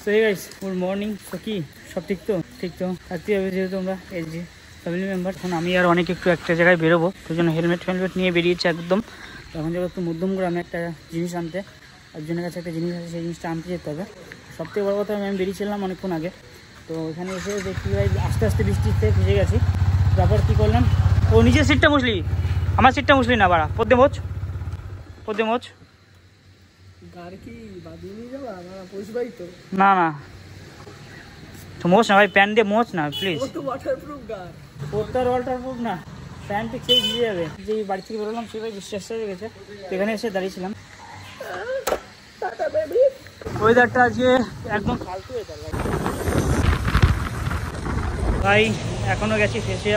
So hey guys, good morning. তো কি সব ঠিক তো? ঠিক তো থাকতে হবে, যেহেতু আমরা এসজি ফ্যামিলি মেম্বার। এখন আমি আর অনেক একটু একটা জায়গায় বেরোবো, সেই জন্য হেলমেট নিয়ে বেরিয়েছে একদম। এখন যাবো একটু মধ্যমগ্রামে একটা জিনিস আনতে, একজনের কাছে একটা জিনিস আছে, সেই জিনিসটা আনতে যেতে হবে। সবথেকে বড় কথা, আমি বেরিয়েছিলাম অনেকক্ষণ আগে, তো এখানে এসে দেখতে পাই আস্তে আস্তে বৃষ্টিতে ভিজে গেছি। তারপর কী করলাম, ও নিজের সিটটা মুছলি, আমার সিটটা মুছলি না বাড়া, পদ্মে মোচ না না তো মোচ না ভাই, প্যান্ট দিয়ে মোচ না প্লিজ। ওয়াটারপ্রুফ না, প্যান্ট সেই ভিজে যাবে। যে বাড়ি থেকে বেরোলাম সে ভাই বিশ্বাস হয়ে গেছে। এখানে এসে দাঁড়িয়েছিলাম, ওয়েদারটা আজকে একদম ফালতু ওয়েদার ভাই। এখনও গেছি ফেসে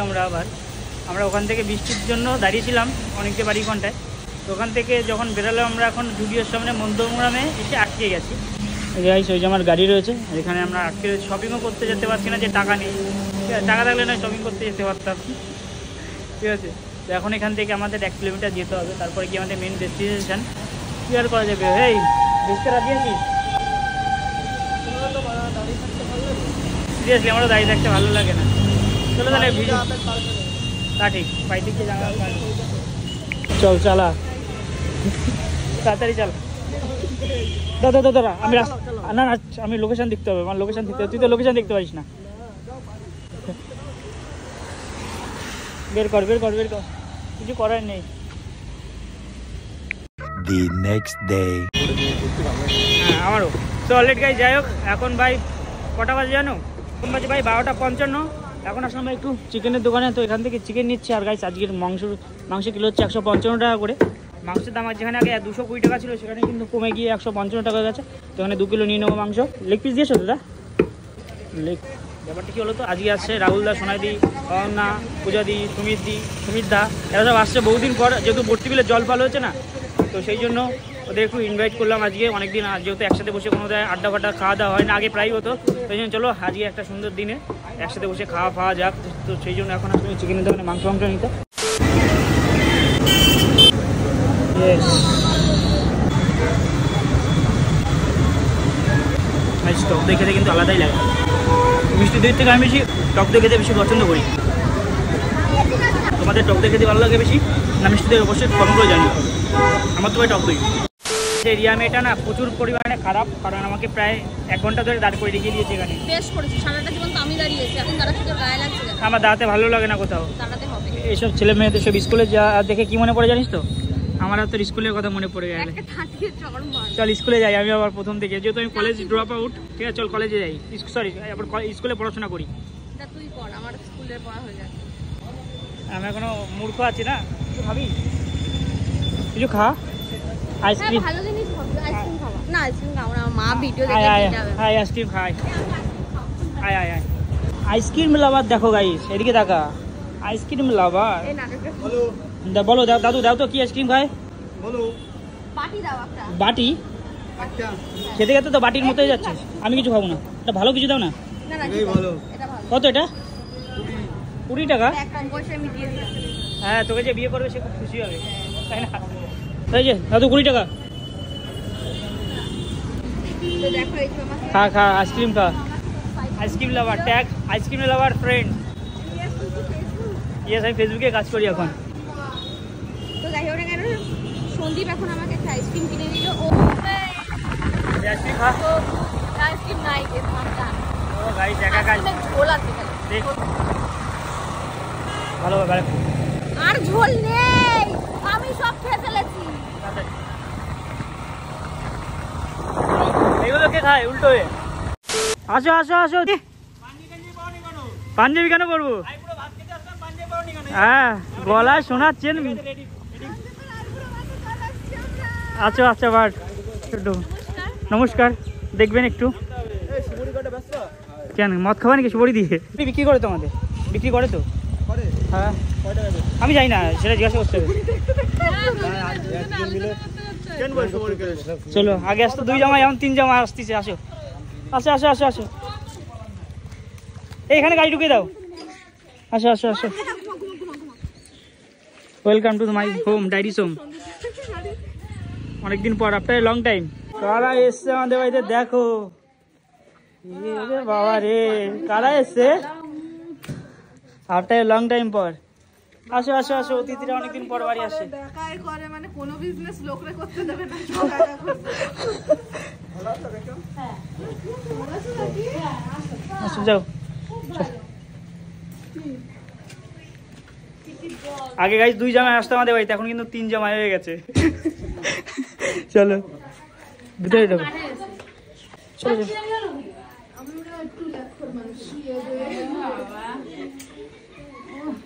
আমরা ওখান থেকে বৃষ্টির জন্য দাঁড়িয়েছিলাম অনেকটা বাড়ি ঘন্টায়। তো ওখান থেকে যখন বেরোলাম আমরা এখন জুডিওর সামনে মধ্যমগ্রামে এসে আটকে গেছি। গাইস, ওই যে আমার গাড়ি রয়েছে, এখানে আমরা আটকে শপিংও করতে যেতে পারছি না, যে টাকা নেই। ঠিক আছে, টাকা থাকলে না শপিং করতে যেতে পারতাম। ঠিক আছে, তো এখন এখান থেকে আমাদের 1 কিলোমিটার যেতে হবে, তারপরে কি আমাদের মেন ডেস্টিনেশন। কি আর করা যাবে, এই বুঝতে রাজি আছিস? সিরিয়াসলি আমারও দাঁড়িয়ে থাকতে ভালো লাগে না। চলো তাহলে ভিডিও তা ঠিক বাইরে গিয়ে জানা, চল চালা তাড়াতাড়ি চাল। দাদা আমি না আমি লোকেশন দেখতে হবে, আমার লোকেশন দেখতে হবে। তুই তো লোকেশন দেখতে পারিস না। বের কর, কিছু করার নেই। হ্যাঁ আমারও। তো অলরেডি গাইস, যাই হোক, এখন ভাই কটা বাজে জানো? এখন বাজে ভাই 12:55। এখন আসলাম ভাই একটু চিকেনের দোকানে, তো এখান থেকে চিকেন নিচ্ছে। আর গাইস, আজকের মাংস কিলো হচ্ছে 155 টাকা করে। মাংসের দাম যেখানে আগে 220 টাকা ছিল, সেখানে কিন্তু কমে গিয়ে 155 টাকা গেছে। তো এখানে 2 কিলো নিয়ে নেবো মাংস। লেগ পিস দিয়েছো দাদা? ব্যাপারটা কী হলো, তো আজকে আসছে রাহুলদা, সোনাইদি, অনন্যা, পূজাদি, সুমিত দা, এরা সব আসছে বহুদিন পর। যেহেতু ভর্তি বিলে জল ফাল হয়েছে না, তো সেই জন্য ওদের একটু ইনভাইট করলাম আজকে। অনেকদিন যেহেতু একসাথে বসে কোনো আড্ডা ফাড্ডা খাওয়া দাওয়া হয় না, আগে প্রায় হতো। সেই জন্য চলো আজকে একটা সুন্দর দিনে একসাথে বসে খাওয়া যাক। তো সেই জন্য এখন আসলে চিকেনের দোকানে মাংস নিতে। টক দই খেতে কিন্তু আলাদাই লাগে। মিষ্টি দই থেকে আমি বেশি টক দই খেতে বেশি পছন্দ করি। তোমাদের টক দই খেতে ভালো লাগে বেশি না মিষ্টি দই? অবশ্যই কমেন্ট করে জানি। আমার তো ভাই টক দই। এরিয়া মেয়েটা না প্রচুর পরিমাণে খারাপ, কারণ আমাকে প্রায় 1 ঘন্টা ধরে দাঁড় করে রেখে দিয়েছে এখানে। বেশ করেছি, সারাটা জীবন তো আমি দাঁড়িয়েছি, এখন দাঁড়াতে তোর গায়ে লাগছে। আমার দাঁড়াতে ভালো লাগে না কোথাও, দাঁড়াতে হবে। এইসব ছেলে মেয়েদের সব স্কুলে যা দেখে কি মনে পড়ে জানিস তো? আমার তোর স্কুলের কথা মনে পড়ে গেলে। চল স্কুলে যাই আমি আবার প্রথম থেকে, যেহেতু আমি কলেজ ড্রপ আউট। ঠিক আছে, চল কলেজে যাই। সরি, আবার স্কুলে পড়াশোনা করি। তুই পড়, আমার স্কুলে পড়া হয়ে যায়। আমি এখনো মূর্খ আছি না, তুই খাবি কিছু? খা আইসক্রিম। ভালো জিনিস খাবি, আইসক্রিম খাওয়া না? আইসক্রিম খাও না, মা ভিডিও দেখে যাবে। হাই আইসক্রিম খাই, আয় আইসক্রিম লাভার। দেখো গাইস, এদিকে দেখা, আইসক্রিম লাভার। বলো দাদু, দাও তো কি আইসক্রিম খায় বলো। বাটি দাও একটা। বাটি খেতে খেতে তো বাটির মতোই যাচ্ছে। আমি কিছু খাবো না, এটা ভালো কিছু দাও না। কত এটা? 20 টাকা। হ্যাঁ, তোকে যে বিয়ে করবে সে খুব খুশি হবে, তাই না? তাই যে দাদু 20 টাকা। খা আইসক্রিম খা। আইসক্রিম লাভার ট্যাগ, আইসক্রিম লাভার ফ্রেন্ড। ইয়েস, আমি ফেসবুকে কাজ করি এখন। তো যাই হোক না কেন, সন্দীপ এখন আমাকে একটা আইসক্রিম কিনে দিল। ও আইসক্রিম খা। আইসক্রিম নাই কে থামটা। ও গাইস, একা গাইস ঝোল আছে দেখ, ভালো হবে। আর ঝোল নেই, আমি সব খেয়ে ফেলেছি। এইগুলো কে খায় উল্টো হয়ে? আসো পাঞ্জাবি কেন করবো? হ্যাঁ, গলায় শোনাচ্ছেন। আচ্ছা বাট নমস্কার, দেখবেন একটু। কেন মদ খাওয়া নাকি সুবড়ি দিয়ে? বিক্রি করে তো, আমাদের বিক্রি করে তো। হ্যাঁ, আমি যাই না, সেটা জিজ্ঞাসা করতে হবে। চলো আগে আসতো 2 জামা, এখন 3 জামা আসতেছে। আসো এইখানে গাড়ি ঢুকে দাও। আসো welcome to my home, diaries home. অনেকদিন পর, আফটার লং টাইম। কারা এসছে আমাদের বাড়িতে দেখো। বাবা রে, কারা এসছে আফটার লং টাইম পর? আসো আসো আসো, অতিথিরা অনেকদিন পর বাড়ি আসে। দেখাই করে মানে কোনো বিজনেস লোকরে করতে দেবে না। আসো যাও। আগে গাইস 2 জামাই আসতো আমাদের বাড়িতে, এখন কিন্তু 3 জামাই হয়ে গেছে। চলো ভিতরে ঢোকো। চলো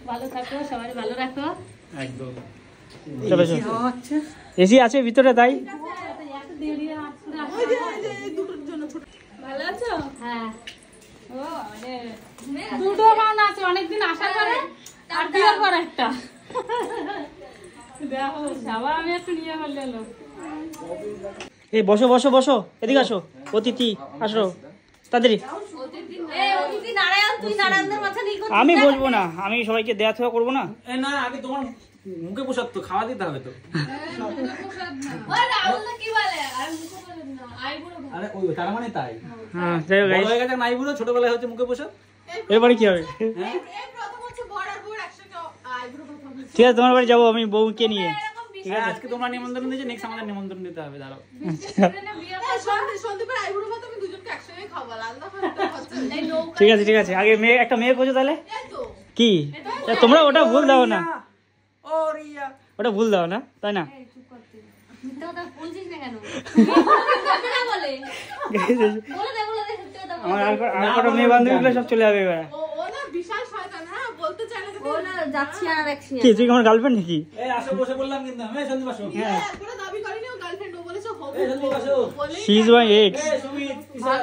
ভালো থাকো, সবাই ভালো রাখো। একদম। চলো চলো, এসি আছে ভিতরে তাই। ভালো আছো? হ্যাঁ। ও মানে দুটো মান আছে, অনেকদিন আশা করে আর বিয়ের পর একটা। দেখো সবাই আমি একটু নিয়ে বললে এলো। এই বসো বসো বসো, এদিকে আসো, অতিথি আসো তাড়াতাড়ি। আমি বলবো না, আমি সবাইকে দেয়া থাকা করবো না। না আগে তোমার মুখে পোশাক তো খাওয়া দিতে হবে তো। আরে ওই তার মানে তাই। হ্যাঁ যাই হোক বড় হয়ে গেছে নাই বুড়ো, ছোটবেলায় হচ্ছে মুখে পোশাক। এবারে কি হবে? ঠিক আছে, তোমার বাড়ি যাবো আমি বউকে নিয়ে। ঠিক আছে, আজকে তোমরা নিমন্ত্রণ দিয়েছো, নেক্সট আমাদের নিমন্ত্রণ দিতে হবে। দাঁড়াও, ঠিক আছে ঠিক আছে, আগে মেয়ে একটা মেয়ে খোঁজো তাহলে। কি তোমরা ওটা ভুল দাও না, ওটা ভুল দাও না, তাই না? আমার আর মেয়ে বান্ধবীগুলো সব চলে যাবে এবার। কি তুই আমার গার্লফ্রেন্ড নাকি? আসো বসে বললাম কিন্তু আমি সন্দীপ আসো। হ্যাঁ, এই সন্দীপ আসো। She is my x. এই সুমিত, কিষান।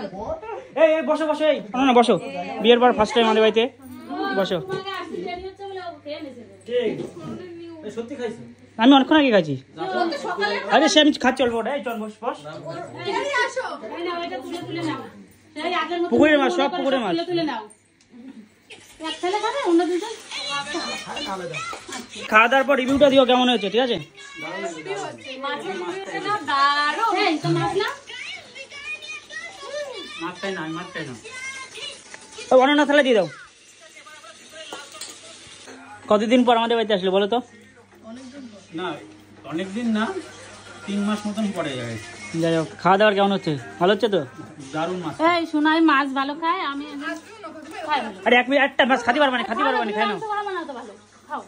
এই বসো বসো, এই না বসো, বিয়ের পর ফার্স্ট টাইম আমাদের বাড়িতে, বসো। ঠিক এই সত্যি খাইছো? আমি অনেকক্ষণ আগে খাচ্ছি। আরে সে আমি খাচ্ছি অল্প, এই চল বস বস। পুকুরের মাছ, সব পুকুরের মাছ। খাওয়া দাওয়ার পর রিভিউটা দিও কেমন হয়েছে, ঠিক আছে? অনন্যা থালা দিয়ে দাও। কতদিন পর আমাদের বাড়িতে আসলে বলো তো? না অনেকদিন না, 3 মাস মতন পরে যায়। যাই হোক, খাওয়া দাওয়ার কেমন হচ্ছে? ভালো হচ্ছে তো? দারুণ মাছ। এই শোনাই মাছ ভালো খায়, আমি খাই ভালো। আরে এক মিনিট, একটা মাছ খাতে পারবা না, খাতে পারবা না, খাই নাও। ভালো খাও।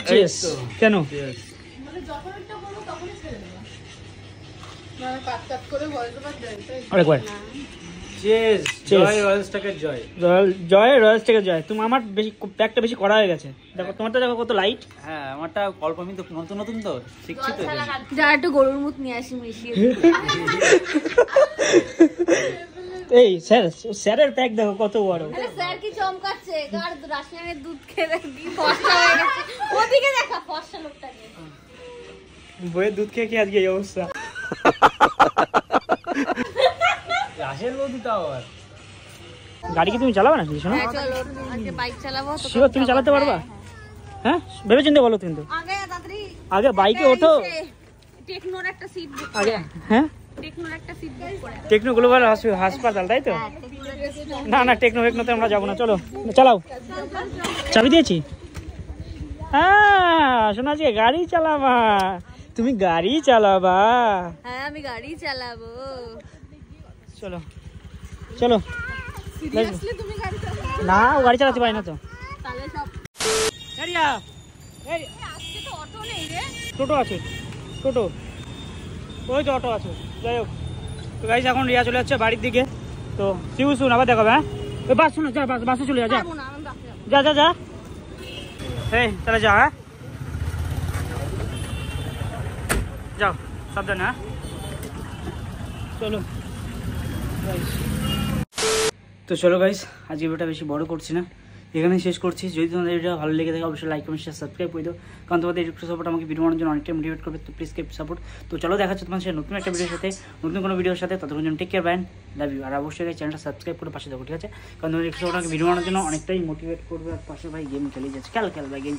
Cheers. কেন? আরেকবার। Chess, Cheers. জয় রয়্যাল স্টকের জয়। রয়্যাল স্টেকের জয়। তুমি আমার বেশি প্যাকটা বেশি করা হয়ে গেছে, দেখো তোমারটা দেখো কত লাইট। হ্যাঁ আমারটা অল্প, আমি তো নতুন নতুন তো শিখছি তো। যা একটু গরুর মুখ নিয়ে আসি মিশিয়ে। এই স্যারের প্যাক দেখো কত বড়। স্যার কি চমকাচ্ছে, গার রাশিয়ানের দুধ খেয়ে দেখি ফর্সা হয়ে গেছে। ওদিকে দেখা ফর্সা লোকটাকে। বইয়ের দুধ খেয়ে কি আজকে এই অবস্থা? আসের বৌদি তো আবার। গাড়ি কি তুমি চালাবে না শোনো? চলো আজকে বাইক চালাবো তো। শিওর তুমি চালাতে পারবা? হ্যাঁ ভেবে চিন্তে বলো কিন্তু। আগে তাড়াতাড়ি আগে বাইকে ওঠো, টেকনোর একটা সিট বুক আগে। হ্যাঁ টেকনোর একটা সিট বুক করে। টেকনো গ্লোবাল হাসপাতাল, তাই তো? না না, টেকনো ফেকনোতে আমরা যাবো না, চলো চালাও। চাবি দিয়েছি। হ্যাঁ শোনা আজকে গাড়ি চালাবা, তুমি গাড়ি চালাবা। হ্যাঁ আমি গাড়ি চালাবো। চলো চলো। সিরিয়াসলি তুমি গাড়ি চালাবো? না ও গাড়ি চালাতে পারি না তো। তাহলে সব রিয়া, এই আজকে তো অটো নেই রে। টোটো আছে, টোটো ওই তো অটো আছে। যাই হোক, তো গাইস এখন রিয়া চলে যাচ্ছে বাড়ির দিকে, তো সিউ শুন আবার দেখাবে। হ্যাঁ ওই বাস শোনো, যা বাসে চলে যা, পারবো না আমি বাসে যাবো। যা যা যা। এই তাহলে যা, হ্যাঁ যাও সাবধানে। হ্যাঁ চলো। তো চলো গাইস, আজকে ভিডিওটা বেশি বড় করছি না, এখানে শেষ করছি। যদি তোমাদের ভিডিও ভালো লেগে থাকে অবশ্যই লাইক কমেন্ট শেয়ার সাবস্ক্রাইব করে দাও, কারণ তোমাদের একটু সাপোর্ট আমাকে ভিডিও বানানোর জন্য অনেকটা মোটিভেট করবে। তো প্লিজ কিপ সাপোর্ট। তো চলো দেখা হচ্ছে তোমার সাথে নতুন একটা ভিডিওর সাথে, নতুন কোনো ভিডিওর সাথে। ততক্ষণ জন্য take care, bye, love you. আর অবশ্যই চ্যানেলটা সাবস্ক্রাইব করে পাশে থাকো, ঠিক আছে? কারণ তোমাদের একটু সাপোর্ট আমাকে ভিডিও বানানোর জন্য অনেকটাই মোটিভেট করবে। আর পাশে ভাই গেম খেলে যাচ্ছে, খেল ভাই গেম।